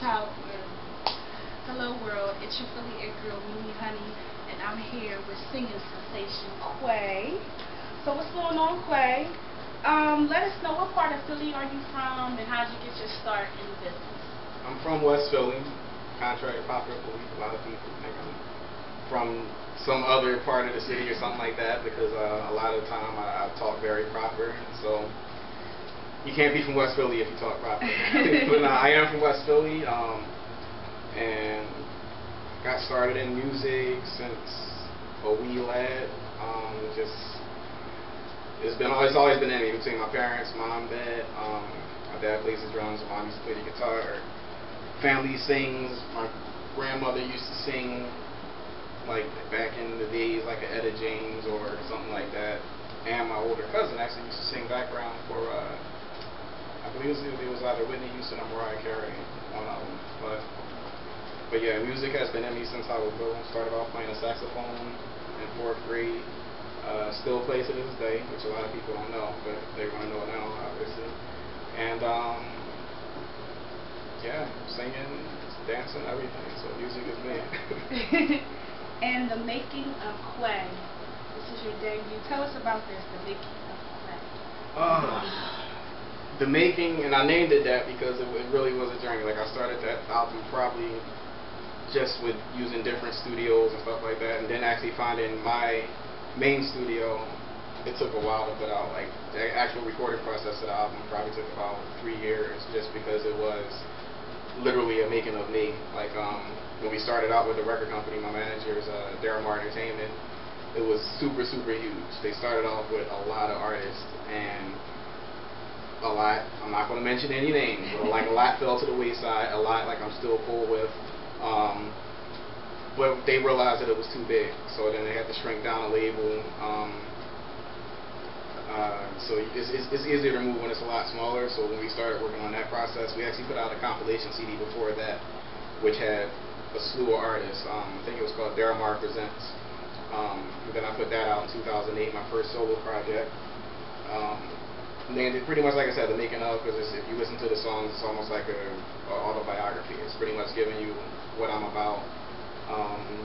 Top. Hello world, it's your Philly It girl, Mimi Honey, and I'm here with singing sensation Kwei. So what's going on, Kwei? Let us know, what part of Philly are you from, and how'd you get your start in the business? I'm from West Philly, contrary to popular belief. A lot of people think I'm from some other part of the city or something like that, because a lot of the time I talk very proper, so you can't be from West Philly if you talk proper. But I am from West Philly, and got started in music since a wee lad. It's always been in me, between my parents, mom, dad. My dad plays the drums, mom used to play the guitar. Family sings. My grandmother used to sing, like back in the days, like a Etta James or something like that. And my older cousin actually used to sing background for, I believe it was either Whitney Houston or Mariah Carey, one of them. But yeah, music has been in me since I was little. Started off playing the saxophone in 4th grade. Still play to this day, which a lot of people don't know, but they're going to know now, obviously. And yeah, singing, dancing, everything. So music is me. And the making of Kwei. This is your debut. Tell us about this, the making of Kwei. The making, and I named it that because it really was a journey. Like, I started that album probably just with using different studios and stuff like that, and then actually finding my main studio. It took a while to put out. Like, the actual recording process of the album probably took about 3 years, just because it was literally a making of me. Like, when we started out with the record company, my manager's Entertainment, it was super huge. They started off with a lot of artists, and I'm not going to mention any names, but like a lot fell to the wayside. A lot, like, I'm still cool with. But they realized that it was too big, so then they had to shrink down a label. So it's easier to move when it's a lot smaller. So when we started working on that process, we actually put out a compilation CD before that, which had a slew of artists. I think it was called Daramar Presents. And then I put that out in 2008, my first solo project. Named it pretty much, like I said, the making of, because if you listen to the songs, it's almost like a autobiography. It's pretty much giving you what I'm about.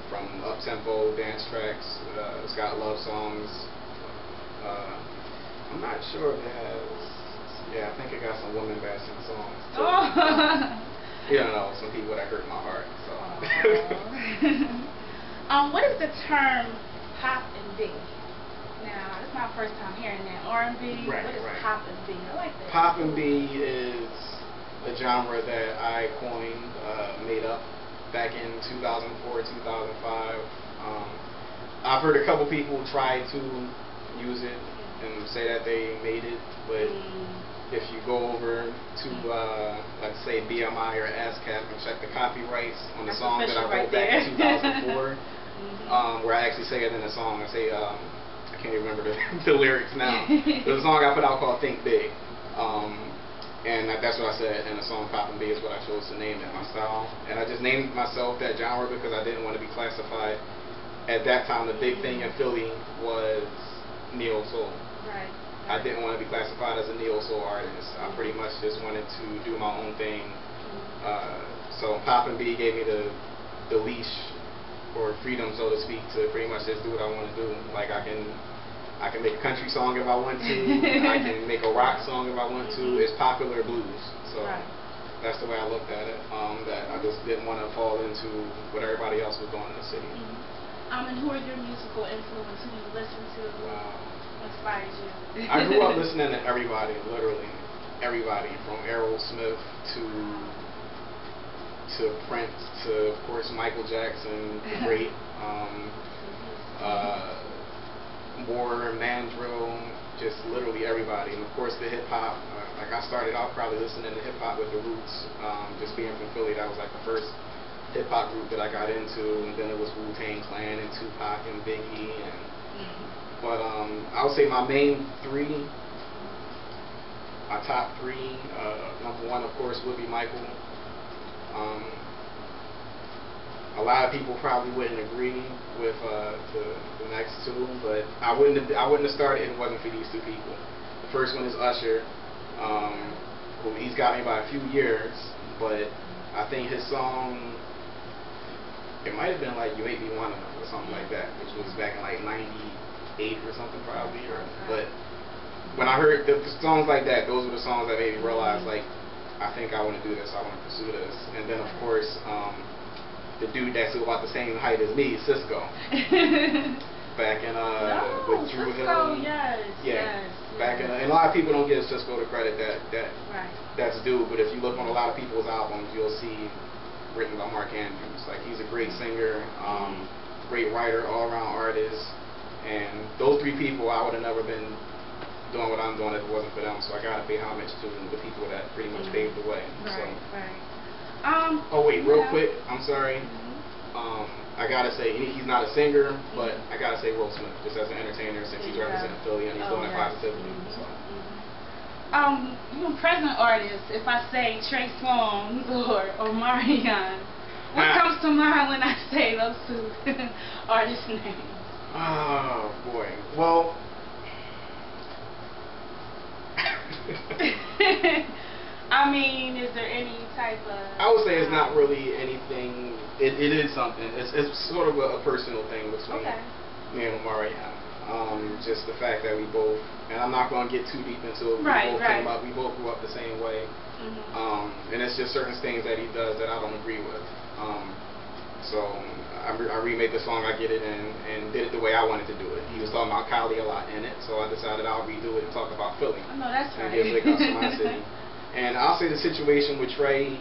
From up-tempo dance tracks, it's got love songs. I'm not sure if it has, yeah, I think it got some women bashing songs too. You know, some people that hurt my heart. So. What is the term pop and B? Now, this is my first time hearing that. R&B, right, what is right. pop and B? I like that. Pop and B is a genre that I coined, made up back in 2004, 2005. I've heard a couple people try to use it and say that they made it, but if you go over to, let's say, BMI or ASCAP and check the copyrights on the song that I wrote back in 2004, where I actually say it in the song, I say, I can't even remember the lyrics now. There's a song I put out called Think Big. And that's what I said in the song Pop and B is what I chose to name it, my style. And I just named myself that genre because I didn't want to be classified. At that time, the big thing in Philly was neo soul. Right. I didn't want to be classified as a neo soul artist. I pretty much just wanted to do my own thing. So Pop and B gave me the leash or freedom, so to speak, to pretty much just do what I want to do. Like, I can make a country song if I want to. I can make a rock song if I want to. It's popular blues. So that's the way I looked at it. That I just didn't want to fall into what everybody else was doing in the city. And who are your musical influences? Who do you listen to? Wow. What inspires you? I grew up listening to everybody, literally. Everybody. From Aerosmith to Prince to, of course, Michael Jackson, the great. More Mandrill, just literally everybody, and of course the hip hop. Like, I started out probably listening to hip hop with the Roots, just being from Philly. That was like the first hip hop group that I got into, and then it was Wu-Tang Clan and Tupac and Biggie. But I would say my main three, my top three. Number one, of course, would be Michael. A lot of people probably wouldn't agree with the next two, but I wouldn't have started if it wasn't for these two people. The first one is Usher, who he's got me by a few years, but I think his song, it might have been like You Make Me Wanna Know or something like that, which was back in like 98 or something probably. But when I heard the songs like that, those were the songs that made me realize, like, I think I want to do this, I want to pursue this. And then of course, the dude that's about the same height as me, Cisco. Back in with Drew Cisco, Hill. yes. Back in, and a lot of people don't give Cisco the credit that's due. But if you look on a lot of people's albums, you'll see written by Mark Andrews. Like, he's a great singer, great writer, all-around artist. And those three people, I would have never been doing what I'm doing if it wasn't for them. So I gotta pay homage to the people that pretty much paved the way. Oh wait, real quick, I'm sorry. I gotta say, he's not a singer, but I gotta say Will Smith, just as an entertainer, since he's representing Philly and he's doing it positively. So. You know, present artists, if I say Trey Songz or Omarion, what comes to mind when I say those two artist names? Oh boy. Well, I mean, is there any type of... I would say it's not really anything. It is something. It's sort of a personal thing between me and Omarion. Just the fact that we both, and I'm not going to get too deep into it. We both grew up the same way. And it's just certain things that he does that I don't agree with. So I remade the song, I Get It, and did it the way I wanted to do it. He was talking about Cali a lot in it, so I decided I'll redo it and talk about Philly. Oh, no, that's right. And give big ups to my city. And I'll say the situation with Trey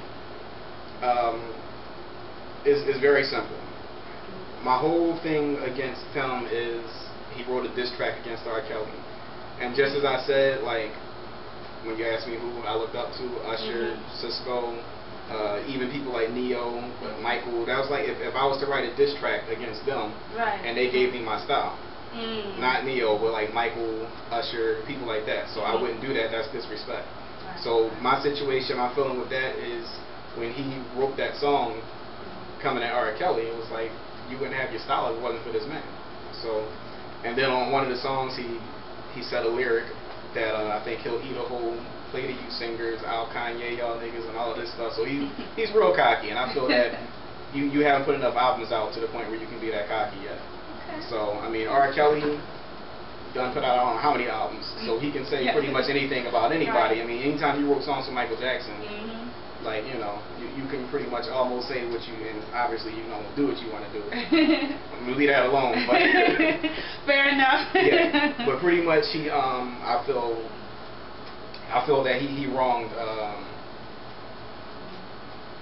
is very simple. My whole thing against him is he wrote a diss track against R. Kelly. And just as I said, like, when you asked me who I looked up to, Usher, Cisco, even people like Neo, Michael, that was like if I was to write a diss track against them, and they gave me my style. Not Neo, but like Michael, Usher, people like that. So I wouldn't do that. That's disrespect. So my situation, my feeling with that is when he wrote that song, coming at R. Kelly, it was like you wouldn't have your style if it wasn't for this man. So, and then on one of the songs, he said a lyric that I think he'll eat a whole plate of you singers, I'll Kanye y'all niggas, and all of this stuff. So he's real cocky, and I feel that you haven't put enough albums out to the point where you can be that cocky yet. So I mean, R. Kelly done put out I don't know how many albums, so he can say pretty much anything about anybody. I mean, anytime he wrote songs for Michael Jackson, like, you know, you can pretty much almost say what you, and obviously, you know, do what you want to do. I'm gonna leave that alone, but fair enough. But pretty much I feel that he wronged,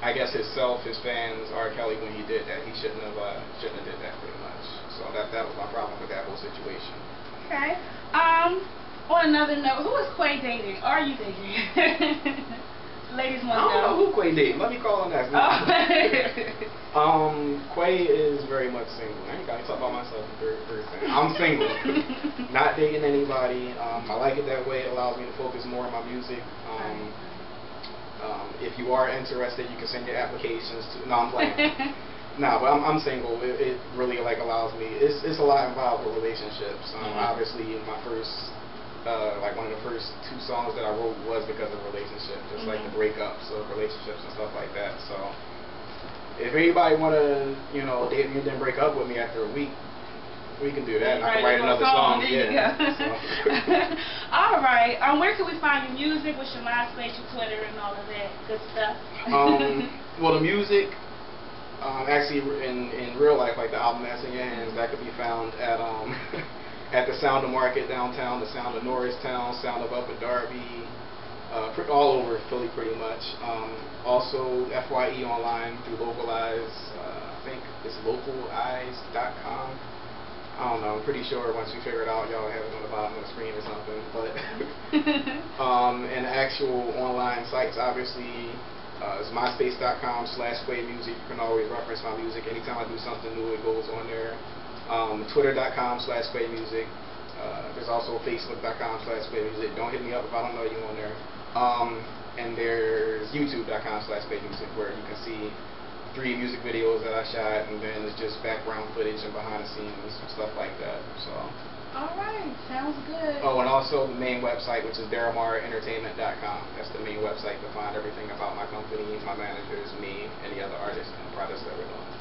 I guess, himself, his fans, R. Kelly, when he did that. He shouldn't have did that, pretty much. So that was my problem with that whole situation. Okay. On another note, who is Kwei dating? Are you dating? Ladies want to know. I don't know who Kwei dating. Let me call him next. Kwei is very much single. I ain't got to talk about myself in third person. I'm single. Not dating anybody. I like it that way. It allows me to focus more on my music. If you are interested, you can send your applications to... No, I'm playing. No, but I'm single. It really like allows me. It's a lot involved with relationships. Obviously, my first, like one of the first 2 songs that I wrote was because of relationships, just like the breakups of relationships and stuff like that. So, if anybody wanna, you know, date me and then break up with me after a week, we can do that. I can write another song. All right. Where can we find your music? What's your MySpace, your Twitter, and all of that good stuff? Well, the music. Actually, in real life, like the album that's in your hands, that could be found at at the Sound of Market downtown, the Sound of Norristown, Sound of Upper Darby, all over Philly pretty much. Also, FYE online through Localize. I think it's localize.com. I don't know. I'm pretty sure once we figure it out, y'all have it on the bottom of the screen or something. But and actual online sites, obviously. It's myspace.com/QueiMusic. You can always reference my music. Anytime I do something new, it goes on there. Twitter.com/QueiMusic. There's also Facebook.com/QueiMusic. Don't hit me up if I don't know you on there. And there's YouTube.com/QueiMusic, where you can see 3 music videos that I shot, and then it's just background footage and behind the scenes and stuff like that. So All right, sounds good. Oh, and also the main website, which is DarrellMarrEntertainment.com. That's the main website to find everything about my company, my managers, me, any other artists and projects that we're doing.